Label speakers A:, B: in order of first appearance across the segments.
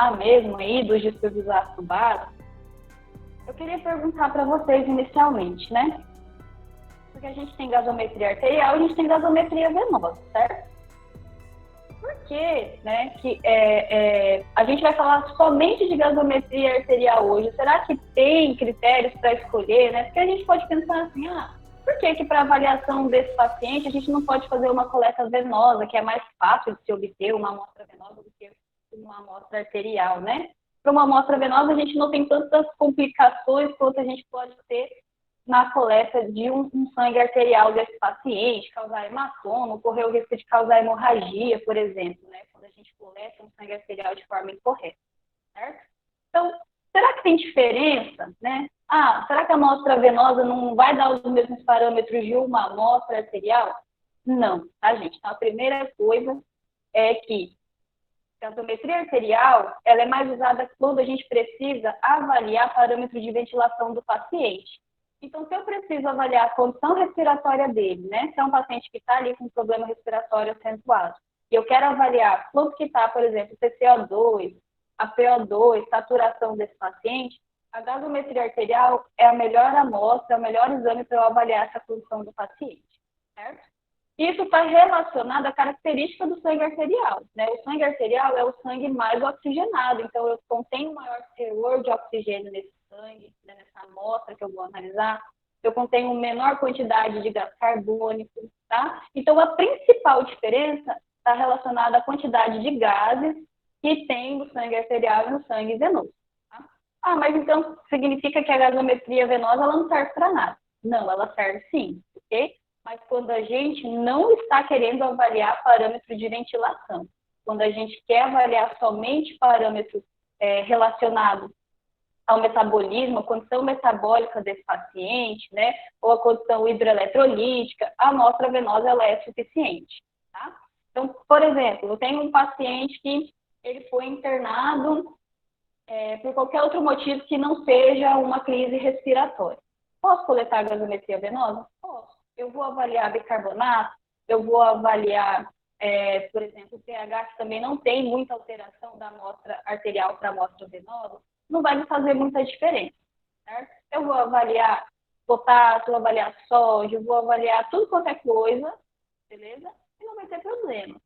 A: falar mesmo aí dos distúrbios ácido base, eu queria perguntar para vocês inicialmente, né? Porque a gente tem gasometria arterial e a gente tem gasometria venosa, certo? Por que, né, que a gente vai falar somente de gasometria arterial hoje? Será que tem critérios para escolher, né? Porque a gente pode pensar assim, por que para avaliação desse paciente a gente não pode fazer uma coleta venosa, que é mais fácil de se obter uma amostra venosa do que uma amostra arterial, né? Para uma amostra venosa a gente não tem tantas complicações quanto a gente pode ter na coleta de um sangue arterial desse paciente, causar hematoma, correr o risco de causar hemorragia, por exemplo, né? Quando a gente coleta um sangue arterial de forma incorreta, certo? Então, será que tem diferença, né? Será que a amostra venosa não vai dar os mesmos parâmetros de uma amostra arterial? Não, tá, gente? Então, a primeira coisa é que a gasometria arterial, ela é mais usada quando a gente precisa avaliar parâmetros de ventilação do paciente. Então, se eu preciso avaliar a condição respiratória dele, né? Se é um paciente que está ali com um problema respiratório acentuado, e eu quero avaliar quanto que está, por exemplo, PCO2, a PO2, saturação desse paciente, a gasometria arterial é a melhor amostra, é o melhor exame para eu avaliar essa condição do paciente, certo? Isso está relacionado à característica do sangue arterial, né? O sangue arterial é o sangue mais oxigenado, então eu contenho um maior teor de oxigênio nesse sangue, né, nessa amostra que eu vou analisar, eu contenho menor quantidade de gás carbônico, tá? Então, a principal diferença está relacionada à quantidade de gases que tem no sangue arterial e no sangue venoso, tá? Mas então significa que a gasometria venosa ela não serve para nada? Não, ela serve sim, ok? Mas quando a gente não está querendo avaliar parâmetro de ventilação, quando a gente quer avaliar somente parâmetros relacionados ao metabolismo, a condição metabólica desse paciente, né, ou a condição hidroeletrolítica, a amostra venosa ela é suficiente, tá? Então, por exemplo, eu tenho um paciente que ele foi internado por qualquer outro motivo que não seja uma crise respiratória. Posso coletar gasometria venosa? Posso. Eu vou avaliar bicarbonato, eu vou avaliar, por exemplo, o pH, que também não tem muita alteração da amostra arterial para a amostra venosa, não vai me fazer muita diferença, certo? Eu vou avaliar potássio, vou avaliar sódio, vou avaliar tudo quanto é coisa, beleza? E não vai ter problema.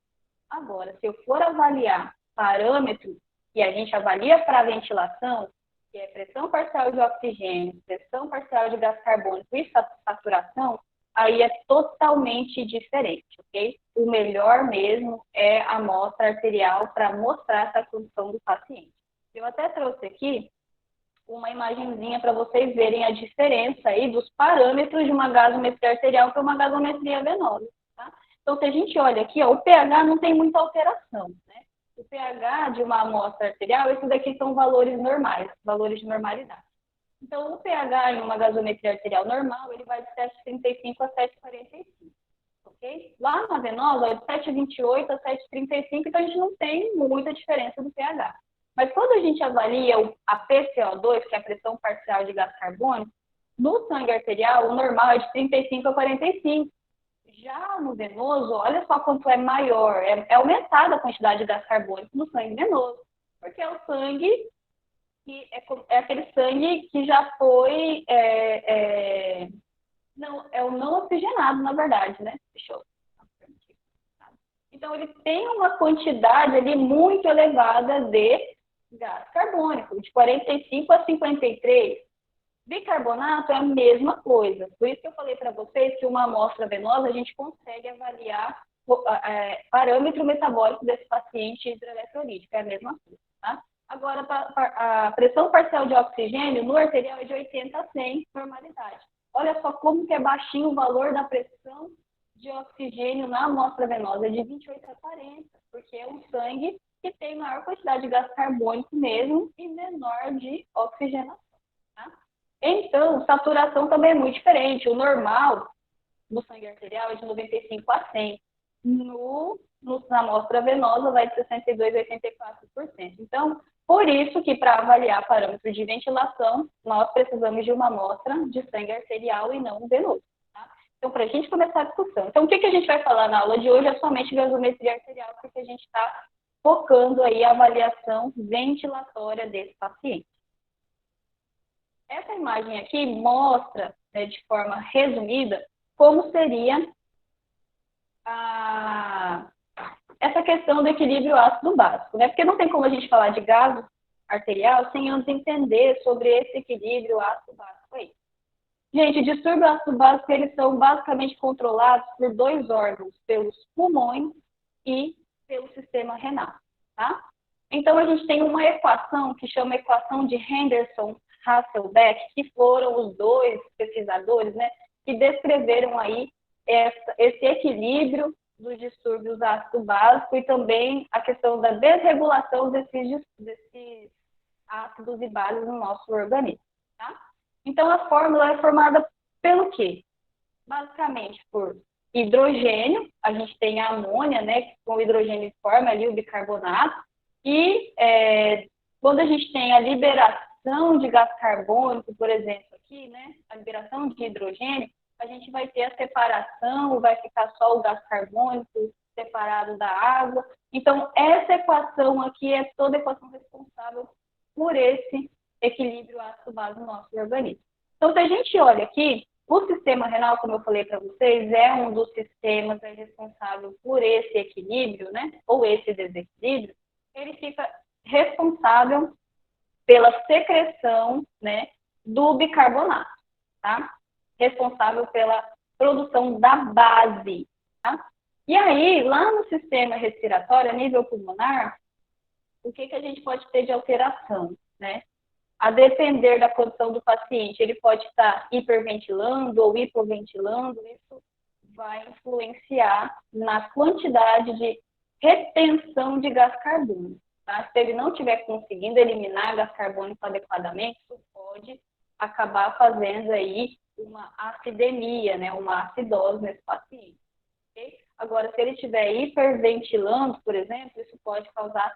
A: Agora, se eu for avaliar parâmetros que a gente avalia para a ventilação, que é pressão parcial de oxigênio, pressão parcial de gás carbônico e saturação, aí é totalmente diferente, ok? O melhor mesmo é a amostra arterial para mostrar essa condição do paciente. Eu até trouxe aqui uma imagenzinha para vocês verem a diferença aí dos parâmetros de uma gasometria arterial para uma gasometria venosa, tá? Então, se a gente olha aqui, o pH não tem muita alteração, né? O pH de uma amostra arterial, esses daqui são valores normais, valores de normalidade. Então, o pH em uma gasometria arterial normal, ele vai de 7,35 a 7,45, ok? Lá na venosa, é de 7,28 a 7,35, então a gente não tem muita diferença do pH. Mas quando a gente avalia a PCO2, que é a pressão parcial de gás carbônico, no sangue arterial, o normal é de 35 a 45. Já no venoso, olha só quanto é maior, é aumentada a quantidade de gás carbônico no sangue venoso, porque é o sangue que é aquele sangue que já foi não, é o não oxigenado, na verdade, né? Deixa eu... Então, ele tem uma quantidade ali muito elevada de gás carbônico, de 45 a 53. Bicarbonato é a mesma coisa. Por isso que eu falei para vocês que uma amostra venosa a gente consegue avaliar parâmetro metabólico desse paciente hidroeletrolítico. É a mesma coisa, tá? Agora, a pressão parcial de oxigênio no arterial é de 80 a 100, normalidade. Olha só como que é baixinho o valor da pressão de oxigênio na amostra venosa, é de 28 a 40, porque é um sangue que tem maior quantidade de gás carbônico mesmo e menor de oxigenação, tá? Então, saturação também é muito diferente. O normal no sangue arterial é de 95 a 100. Na amostra venosa vai de 62 a 84%. Então, por isso que para avaliar parâmetros de ventilação, nós precisamos de uma amostra de sangue arterial e não venoso, tá? Então, para a gente começar a discussão. Então, o que a gente vai falar na aula de hoje é somente gasometria arterial, porque a gente está focando aí a avaliação ventilatória desse paciente. Essa imagem aqui mostra, né, de forma resumida, como seria essa questão do equilíbrio ácido básico, né? Porque não tem como a gente falar de gases arterial sem antes entender sobre esse equilíbrio ácido básico aí. Gente, distúrbio ácido básico, eles são basicamente controlados por dois órgãos, pelos pulmões e pelo sistema renal, tá? Então, a gente tem uma equação que chama equação de Henderson-Hasselbalch, que foram os dois pesquisadores, né, que descreveram aí esse equilíbrio dos distúrbios ácido básico e também a questão da desregulação desses ácidos e bases no nosso organismo, tá? Então, a fórmula é formada pelo quê? Basicamente por hidrogênio, a gente tem a amônia, né, que com o hidrogênio forma ali o bicarbonato, e quando a gente tem a liberação de gás carbônico, por exemplo, aqui, né, a liberação de hidrogênio, a gente vai ter a separação, vai ficar só o gás carbônico separado da água. Então, essa equação aqui é toda a equação responsável por esse equilíbrio ácido-base no nosso organismo. Então, se a gente olha aqui, o sistema renal, como eu falei para vocês, é um dos sistemas responsável por esse equilíbrio, né, ou esse desequilíbrio. Ele fica responsável pela secreção, né, do bicarbonato, tá? Responsável pela produção da base, tá? E aí, lá no sistema respiratório, a nível pulmonar, o que a gente pode ter de alteração, né? A depender da condição do paciente, ele pode estar hiperventilando ou hipoventilando, isso vai influenciar na quantidade de retenção de gás carbônico, tá? Se ele não estiver conseguindo eliminar gás carbônico adequadamente, isso pode acabar fazendo aí uma acidemia, né? Uma acidose nesse paciente. Okay? Agora, se ele estiver hiperventilando, por exemplo, isso pode causar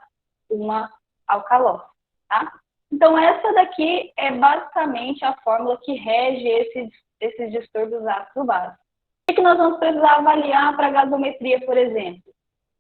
A: uma alcalose, tá? Então, essa daqui é basicamente a fórmula que rege esses distúrbios ácido-base. O que nós vamos precisar avaliar para a gasometria, por exemplo?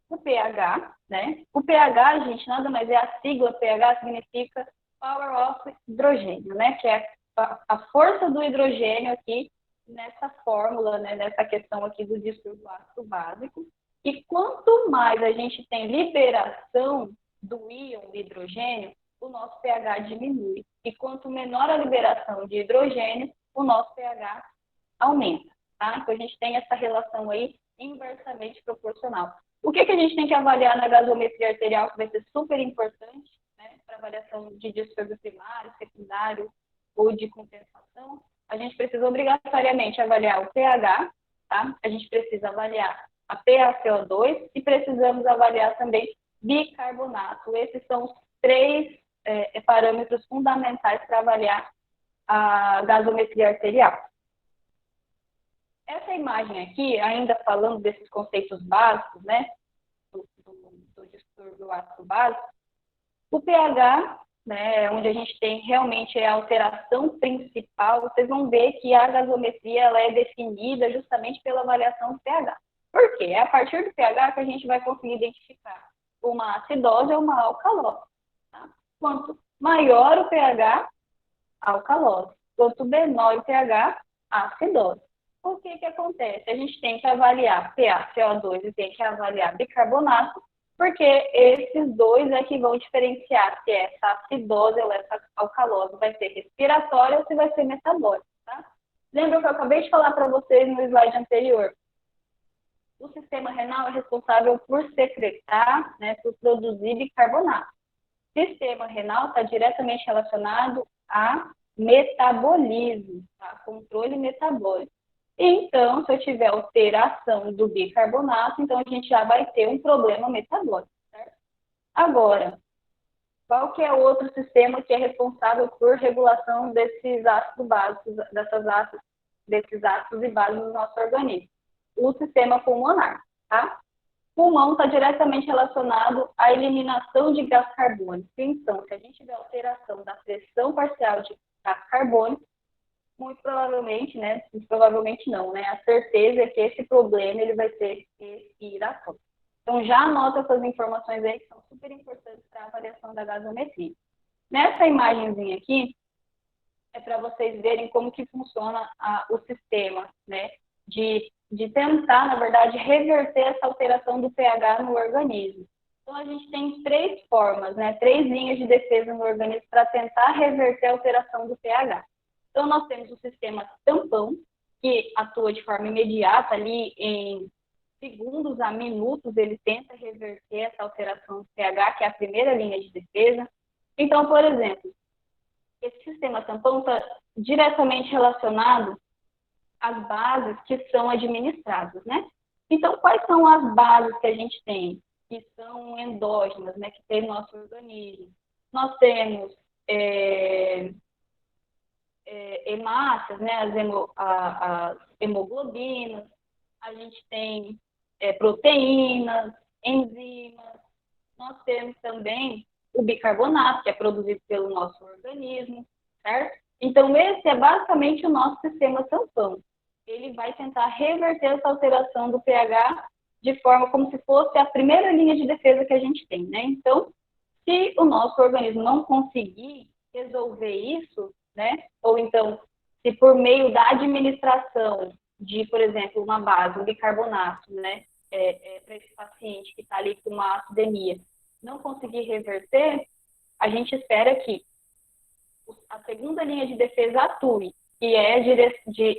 A: O pH, né? O pH, gente, nada mais é a sigla pH, significa Power of Hydrogênio, né? Que é a força do hidrogênio aqui nessa fórmula, né? Nessa questão aqui do distúrbio ácido básico. E quanto mais a gente tem liberação do íon hidrogênio, o nosso pH diminui. E quanto menor a liberação de hidrogênio, o nosso pH aumenta, tá? Então, a gente tem essa relação aí inversamente proporcional. O que a gente tem que avaliar na gasometria arterial, que vai ser super importante, né, para avaliação de distúrbio primário, secundário ou de compensação? A gente precisa obrigatoriamente avaliar o pH, tá? A gente precisa avaliar a PaCO2 e precisamos avaliar também bicarbonato. Esses são os três parâmetros fundamentais para avaliar a gasometria arterial. Essa imagem aqui, ainda falando desses conceitos básicos, né, do distúrbio ácido básico, o pH, né, onde a gente tem realmente a alteração principal, vocês vão ver que a gasometria ela é definida justamente pela avaliação do pH. Por quê? É a partir do pH que a gente vai conseguir identificar uma acidose ou uma alcalose. Tá? Quanto maior o pH, alcalose. Quanto menor o pH, acidose. O que acontece? A gente tem que avaliar PaCO2 e tem que avaliar bicarbonato, porque esses dois é que vão diferenciar se essa acidose ou essa alcalose vai ser respiratória ou se vai ser metabólica, tá? Lembra que eu acabei de falar para vocês no slide anterior? O sistema renal é responsável por secretar, né, por produzir bicarbonato. O sistema renal está diretamente relacionado a metabolismo, tá? Controle metabólico. Então, se eu tiver alteração do bicarbonato, então a gente já vai ter um problema metabólico, certo? Agora, qual que é o outro sistema que é responsável por regulação desses ácidos básicos, desses ácidos e bases no nosso organismo? O sistema pulmonar, tá? O pulmão está diretamente relacionado à eliminação de gás carbônico. Então, se a gente tiver alteração da pressão parcial de gás carbônico, muito provavelmente, né? Muito provavelmente não, né? A certeza é que esse problema ele vai ser respiratório. Então, já anota essas informações aí que são super importantes para a avaliação da gasometria. Nessa imagenzinha aqui, é para vocês verem como que funciona o sistema, né? De tentar, na verdade, reverter essa alteração do pH no organismo. Então, a gente tem 3 formas, né? 3 linhas de defesa no organismo para tentar reverter a alteração do pH. Então, nós temos o sistema tampão, que atua de forma imediata, ali em segundos a minutos, ele tenta reverter essa alteração do pH, que é a primeira linha de defesa. Então, por exemplo, esse sistema tampão está diretamente relacionado às bases que são administradas, né? Então, quais são as bases que a gente tem? Que são endógenas, né? Que tem no nosso organismo. Nós temos hemácias, né? As hemoglobinas. A gente tem proteínas, enzimas. Nós temos também o bicarbonato, que é produzido pelo nosso organismo, certo? Então, esse é basicamente o nosso sistema tampão. Ele vai tentar reverter essa alteração do pH de forma como se fosse a primeira linha de defesa que a gente tem, né? Então, se o nosso organismo não conseguir resolver isso, né? Ou então, se por meio da administração de, por exemplo, uma base, um bicarbonato, né? Para esse paciente que está ali com uma acidemia, não conseguir reverter, a gente espera que a segunda linha de defesa atue, que é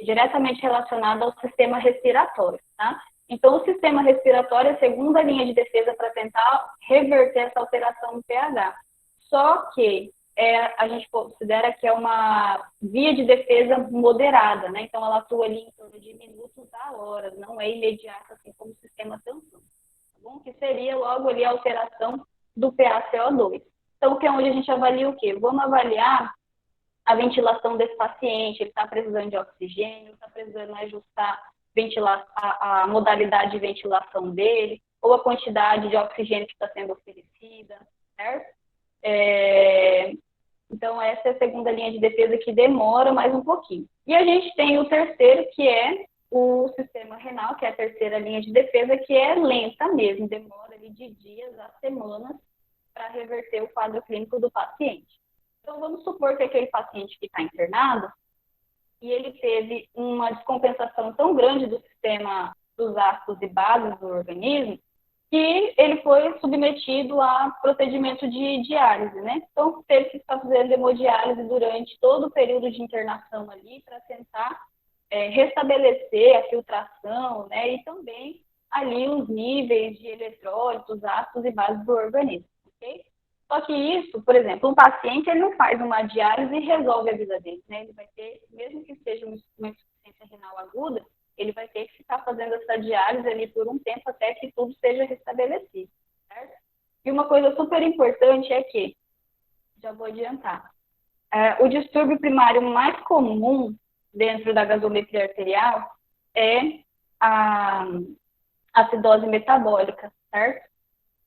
A: diretamente relacionada ao sistema respiratório, tá? Então, o sistema respiratório é a segunda linha de defesa para tentar reverter essa alteração no pH. Só que a gente considera que é uma via de defesa moderada, né? Então, ela atua ali em torno de minutos a horas, não é imediata, assim como o sistema tampão, tá bom? Que seria logo ali a alteração do PaCO2. Então, que é onde a gente avalia o quê? Vamos avaliar a ventilação desse paciente, ele está precisando de oxigênio, está precisando ajustar a modalidade de ventilação dele, ou a quantidade de oxigênio que está sendo oferecida, certo? Então, essa é a segunda linha de defesa que demora mais um pouquinho. E a gente tem o terceiro, que é o sistema renal, que é a terceira linha de defesa, que é lenta mesmo, demora ali de dias a semanas para reverter o quadro clínico do paciente. Então, vamos supor que aquele paciente que está internado, e ele teve uma descompensação tão grande do sistema dos ácidos e bases do organismo, que ele foi submetido a procedimento de diálise, né? Então, teve que estar fazendo hemodiálise durante todo o período de internação ali, para tentar restabelecer a filtração, né? E também ali os níveis de eletrólitos, ácidos e bases do organismo, ok? Só que isso, por exemplo, um paciente, ele não faz uma diálise e resolve a vida dele, né? Ele vai ter, mesmo que seja uma insuficiência renal aguda, ele vai ter que ficar fazendo essa diálise ali por um tempo até que tudo seja restabelecido, certo? E uma coisa super importante é que, já vou adiantar, o distúrbio primário mais comum dentro da gasometria arterial é a acidose metabólica, certo?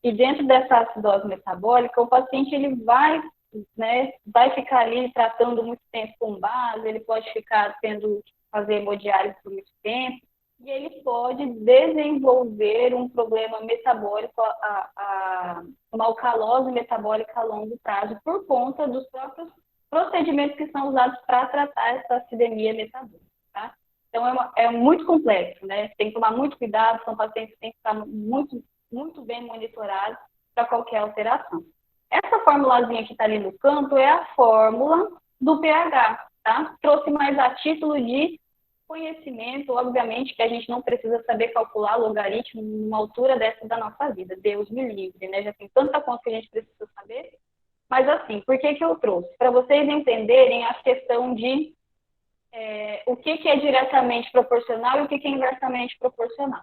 A: E dentro dessa acidose metabólica, o paciente ele vai ficar ali tratando muito tempo com base, ele pode ficar fazer hemodiálise por muito tempo, e ele pode desenvolver um problema metabólico, uma alcalose metabólica a longo prazo, por conta dos próprios procedimentos que são usados para tratar essa acidemia metabólica, tá? Então, é muito complexo, né? Tem que tomar muito cuidado, são pacientes que têm que estar muito bem monitorados para qualquer alteração. Essa formulazinha que está ali no canto é a fórmula do pH, tá? Trouxe mais a título de conhecimento, obviamente que a gente não precisa saber calcular logaritmo numa altura dessa da nossa vida, Deus me livre, né? Já tem tanta coisa que a gente precisa saber. Mas assim, por que eu trouxe? Para vocês entenderem a questão de o que é diretamente proporcional e o que é inversamente proporcional.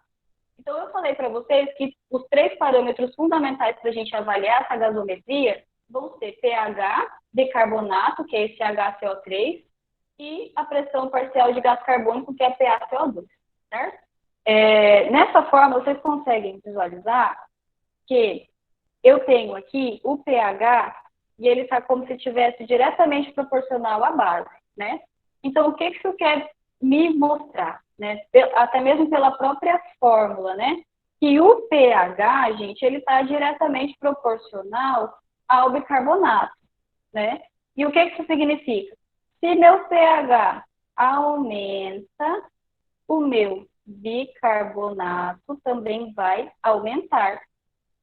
A: Então, eu falei para vocês que os 3 parâmetros fundamentais para a gente avaliar essa gasometria vão ser pH, bicarbonato, que é esse HCO3, e a pressão parcial de gás carbônico, que é PaCO2, certo? Nessa forma, vocês conseguem visualizar que eu tenho aqui o pH e ele está como se estivesse diretamente proporcional à base, né? Então, o que isso quer me mostrar, né? Até mesmo pela própria fórmula, né? que o pH, gente, ele está diretamente proporcional ao bicarbonato, né? E o que isso significa? Se meu pH aumenta, o meu bicarbonato também vai aumentar.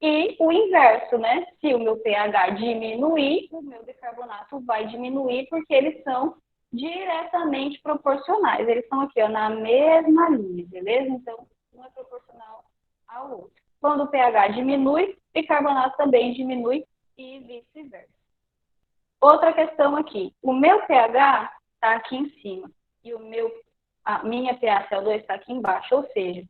A: E o inverso, né? Se o meu pH diminuir, o meu bicarbonato vai diminuir, porque eles são diretamente proporcionais. Eles estão aqui, ó, na mesma linha, beleza? Então, um é proporcional ao outro. Quando o pH diminui, o bicarbonato também diminui e vice-versa. Outra questão aqui. O meu pH está aqui em cima e a minha PaCO2 está aqui embaixo, ou seja,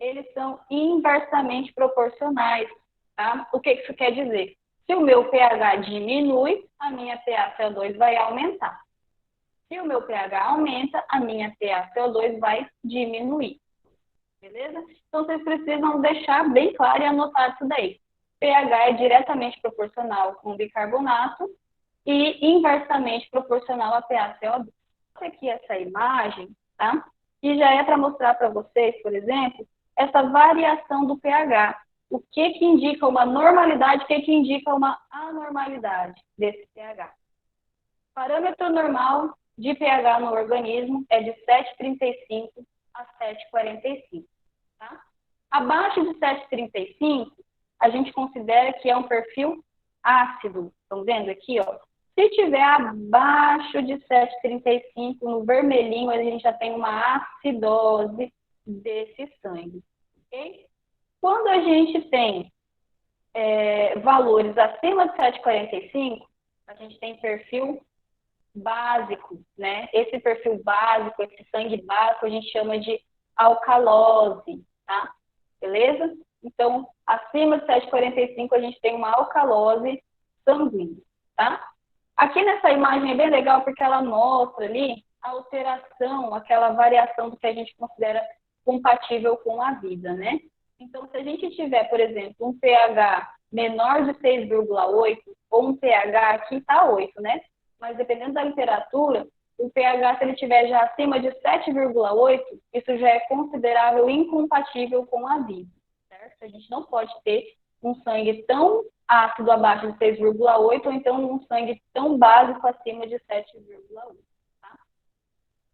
A: eles são inversamente proporcionais. Tá? O que isso quer dizer? Se o meu pH diminui, a minha PaCO2 vai aumentar. Se o meu pH aumenta, a minha PaCO2 vai diminuir. Beleza? Então, vocês precisam deixar bem claro e anotar isso daí. pH é diretamente proporcional com o bicarbonato e inversamente proporcional a PaCO2. Aqui essa imagem, tá? E já é para mostrar para vocês, por exemplo, essa variação do pH. O que indica uma normalidade, o que indica uma anormalidade desse pH. Parâmetro normal de pH no organismo é de 7,35 a 7,45. Tá? Abaixo de 7,35, a gente considera que é um perfil ácido. Estão vendo aqui, ó? Se tiver abaixo de 7,35, no vermelhinho, a gente já tem uma acidose desse sangue. Ok? Quando a gente tem valores acima de 7,45, a gente tem perfil básico, né? Esse perfil básico, esse sangue básico, a gente chama de alcalose, tá? Beleza? Então, acima de 7,45, a gente tem uma alcalose sanguínea, tá? Aqui nessa imagem é bem legal porque ela mostra ali a alteração, aquela variação do que a gente considera compatível com a vida, né? Então, se a gente tiver, por exemplo, um pH menor de 6,8 ou um pH aqui está 8, né? Mas dependendo da literatura, o pH, se ele estiver já acima de 7,8, isso já é considerável incompatível com a vida, certo? A gente não pode ter um sangue tão ácido abaixo de 6,8 ou então um sangue tão básico acima de 7,8.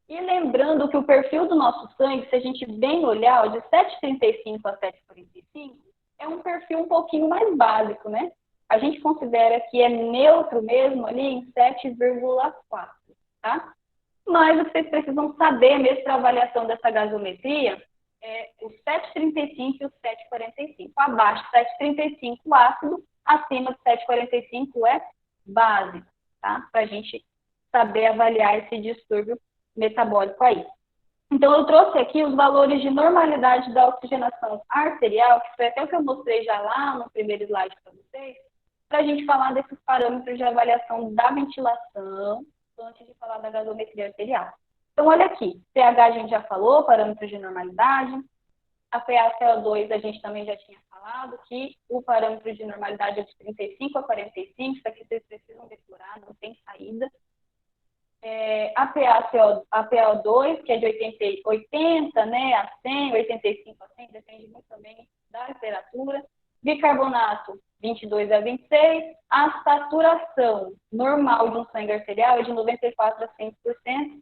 A: E lembrando que o perfil do nosso sangue, se a gente bem olhar, ó, de 7,35 a 7,45, é um perfil um pouquinho mais básico, né? A gente considera que é neutro mesmo ali em 7,4, tá? Mas o que vocês precisam saber mesmo para a avaliação dessa gasometria é o 7,35 e o 7,45. Abaixo de 7,35 ácido, acima de 7,45 é básico, tá? Para a gente saber avaliar esse distúrbio metabólico aí. Então, eu trouxe aqui os valores de normalidade da oxigenação arterial, que foi até o que eu mostrei já lá no primeiro slide para vocês, para a gente falar desses parâmetros de avaliação da ventilação, antes de falar da gasometria arterial. Então, olha aqui, pH a gente já falou, parâmetros de normalidade, a PaCO2 a gente também já tinha falado, que o parâmetro de normalidade é de 35 a 45, isso aqui vocês precisam decorar, não tem saída. A PaO2, que é de 80, né, a 100, 85 a 100, depende muito também da temperatura. Bicarbonato, 22 a 26. A saturação normal de um sangue arterial é de 94 a 100%.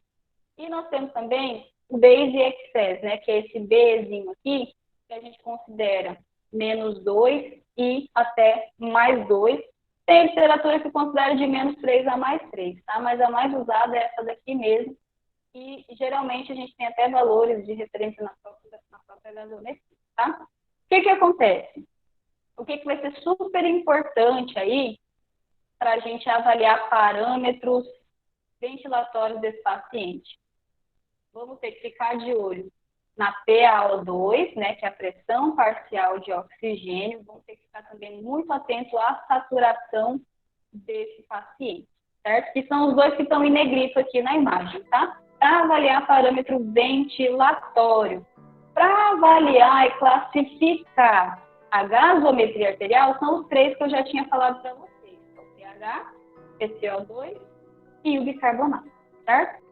A: E nós temos também o base excess, né, que é esse Bzinho aqui, que a gente considera menos 2 e até mais 2. Tem literatura que considera de menos 3 a mais 3, tá? Mas a mais usada é essa daqui mesmo. E geralmente a gente tem até valores de referência na própria gasometria, tá? O que acontece? O que vai ser super importante aí para a gente avaliar parâmetros ventilatórios desse paciente? Vamos ter que ficar de olho na PaO2, né, que é a pressão parcial de oxigênio. Vamos ter que ficar também muito atento à saturação desse paciente, certo? Que são os dois que estão em negrito aqui na imagem, tá? Para avaliar parâmetro ventilatório. Para avaliar e classificar a gasometria arterial, são os três que eu já tinha falado para vocês. O pH, PCO2 e o bicarbonato, certo?